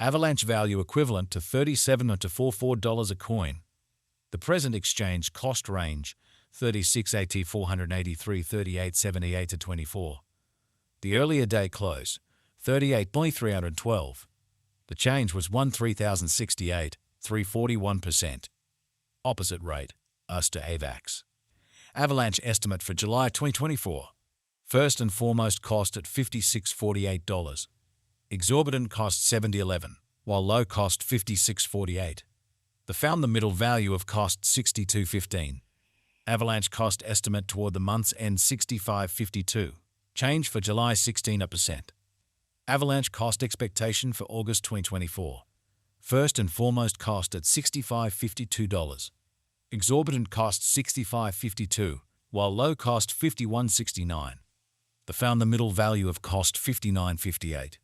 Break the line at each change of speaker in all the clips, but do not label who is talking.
Avalanche value equivalent to $37 to $44 a coin. The present exchange cost range 36 AT 483 38 78 to 24. The earlier day close 38.312. The change was 13,068, 341%. Opposite rate, US to Avax. Avalanche estimate for July 2024. First and foremost cost at $56.48. Exorbitant cost $70.11, while low cost $56.48. The found the middle value of cost $62.15. Avalanche cost estimate toward the month's end $65.52. Change for July 16%. Avalanche cost expectation for August 2024. First and foremost cost at $65.52. Exorbitant cost $65.52, while low cost $51.69. The found the middle value of cost $59.58.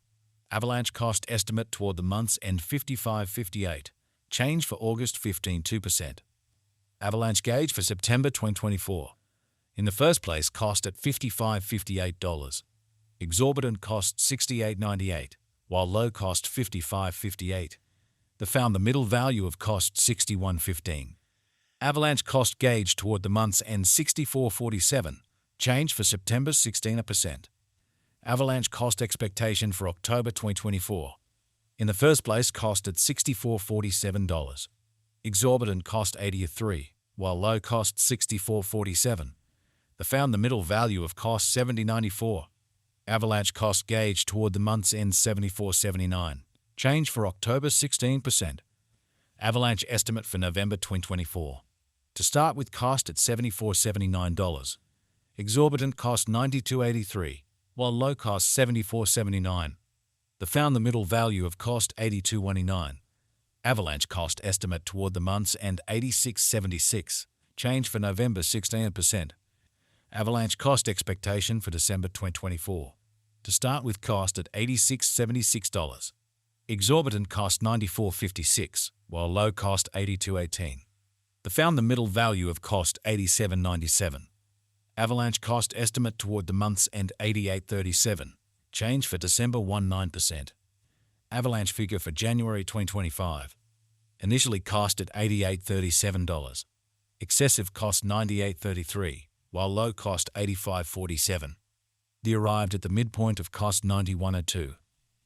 Avalanche cost estimate toward the month's end $55.58. Change for August 15.2%. Avalanche gauge for September 2024. In the first place cost at $55.58. Exorbitant cost $68.98, while low cost $55.58. The found the middle value of cost $61.15. Avalanche cost gauge toward the month's end $64.47. Change for September 16%. Avalanche cost expectation for October 2024. In the first place cost at $64.47. Exorbitant cost $83, while low cost $64.47. The found the middle value of cost $70.94. Avalanche cost gauge toward the month's end $74.79. Change for October 16%. Avalanche estimate for November 2024. To start with cost at $74.79. Exorbitant cost $92.83, while low cost $74.79. The found the middle value of cost $82.29. Avalanche cost estimate toward the month's end $86.76. Change for November 16%. Avalanche cost expectation for December 2024. To start with cost at $86.76. Exorbitant cost $94.56, while low cost $82.18. The found the middle value of cost $87.97. Avalanche cost estimate toward the month's end $88.37. Change for December 19%. Avalanche figure for January 2025. Initially cost at $88.37. Excessive cost $98.33, while low cost $85.47. The arrived at the midpoint of cost $91.02.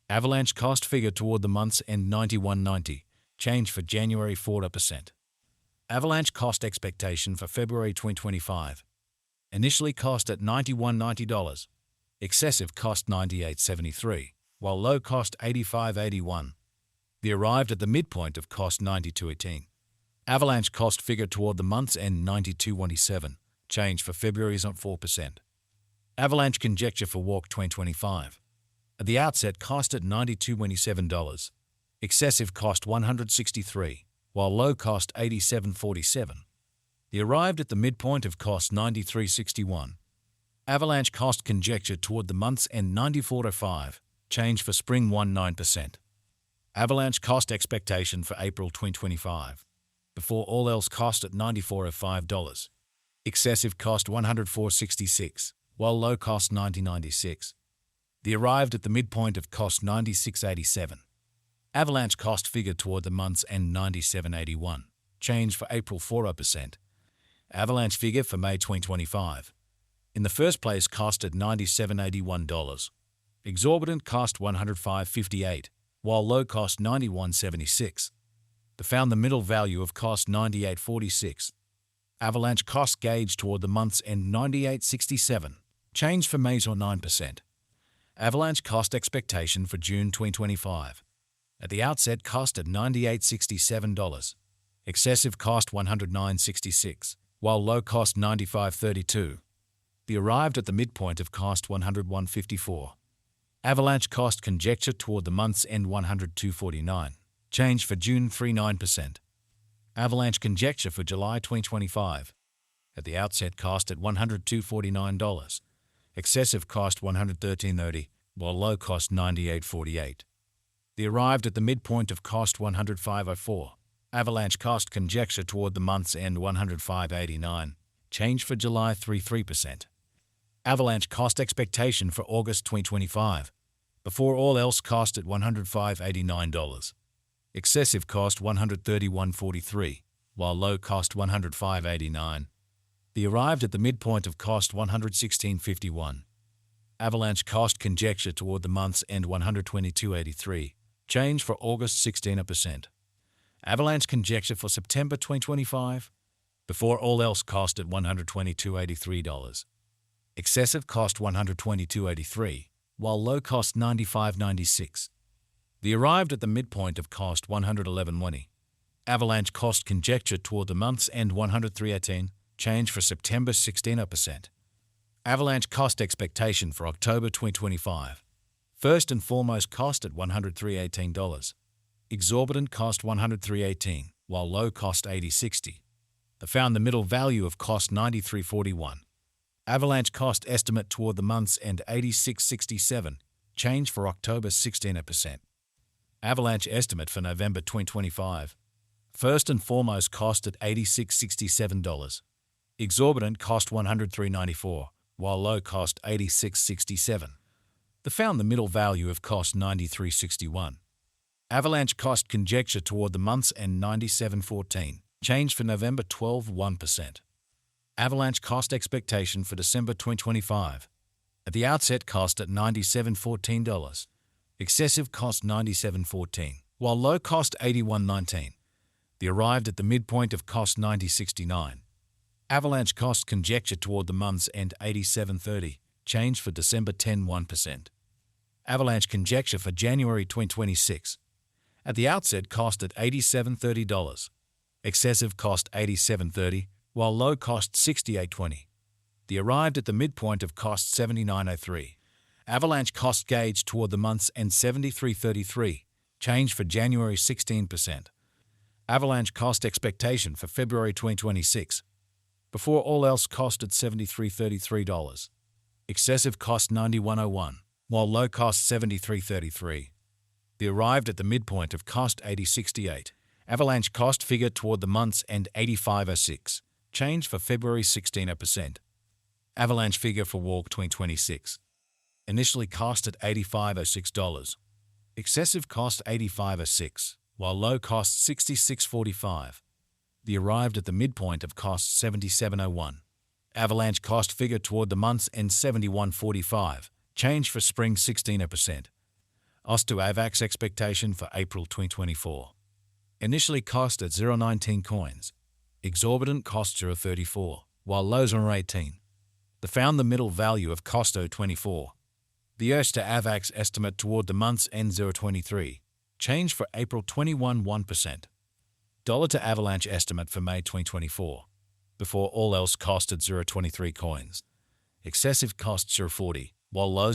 Avalanche cost figure toward the month's end $91.90. Change for January 4%. Avalanche cost expectation for February 2025. Initially cost at $91.90. Excessive cost $98.73, while low cost $85.81. The arrived at the midpoint of cost $92.18. Avalanche cost figure toward the month's end $92.27. Change for February's on 4%. Avalanche conjecture for Walk 2025. At the outset cost at $92.27. Excessive cost $163, while low cost $87.47. The arrived at the midpoint of cost $93.61. Avalanche cost conjecture toward the month's end $94.05. Change for spring 19%. Avalanche cost expectation for April 2025. Before all else cost at $94.05. Excessive cost $104.66, while low cost $90.96. The arrived at the midpoint of cost $96.87. Avalanche cost figure toward the month's end $97.81. Change for April 4%. Avalanche figure for May 2025. In the first place cost at $97.81. Exorbitant cost $105.58, while low cost $91.76. The found the middle value of cost $98.46. Avalanche cost gauge toward the month's end $98.67. Change for May's or 9%. Avalanche cost expectation for June 2025. At the outset cost at $98.67. Excessive cost $109.66, while low cost $95.32. The arrived at the midpoint of cost $101.54. Avalanche cost conjecture toward the month's end $102.49. Change for June 39%. Avalanche conjecture for July 2025. At the outset cost at $102.49. Excessive cost $113.30, while low cost $98.48. The arrived at the midpoint of cost $105.04. Avalanche cost conjecture toward the month's end $105.89. Change for July 3%. Avalanche cost expectation for August 2025. Before all else cost at $105.89. Excessive cost $131.43, while low cost $105.89. The arrived at the midpoint of cost $116.51. Avalanche cost conjecture toward the month's end $122.83. Change for August 16%. Avalanche conjecture for September 2025. Before all else cost at $122.83. Excessive cost $122.83, while low cost $95.96. The arrived at the midpoint of cost $111.20. Avalanche cost conjecture toward the month's end $103.18. Change for September 16%. Avalanche cost expectation for October 2025. First and foremost cost at $103.18. Exorbitant cost $103.18, while low cost $80.60. They found the middle value of cost $93.41. Avalanche cost estimate toward the month's end $86.67. Change for October 16%. Avalanche estimate for November 2025. First and foremost cost at $86.67. Exorbitant cost $103.94, while low cost $86.67. They found the middle value of cost $93.61. Avalanche cost conjecture toward the month's end $97.14. Change for November 12.1%. Avalanche cost expectation for December 2025. At the outset cost at $97.14. Excessive cost $97.14, while low cost $81.19. The arrived at the midpoint of cost $90.69. Avalanche cost conjecture toward the month's end $87.30. Change for December 10.1%. Avalanche conjecture for January 2026. At the outset cost at $87.30. Excessive cost $87.30, while low cost $68.20. The arrived at the midpoint of cost $79.03. Avalanche cost gauge toward the month's end $73.33. Change for January 16%. Avalanche cost expectation for February 2026. Before all else cost at $73.33. Excessive cost $91.01, while low cost $73.33. The arrived at the midpoint of cost $80.68. Avalanche cost figure toward the month's end $85.06. Change for February 16%. Avalanche figure for Walk 2026. Initially cost at $85.06. Excessive cost $85.06, while low cost $66.45. The arrived at the midpoint of cost $77.01. Avalanche cost figure toward the month's end $71.45. Change for spring 16%. OS to Avax expectation for April 2024. Initially cost at 0.19 coins. Exorbitant cost 0.34, while lows are 18. They found the middle value of cost 0.24. The OS to Avax estimate toward the month's end 0.23. Change for April 21 1%. Dollar to Avalanche estimate for May 2024. Before all else cost at 0.23 coins. Excessive cost 0.40, while lows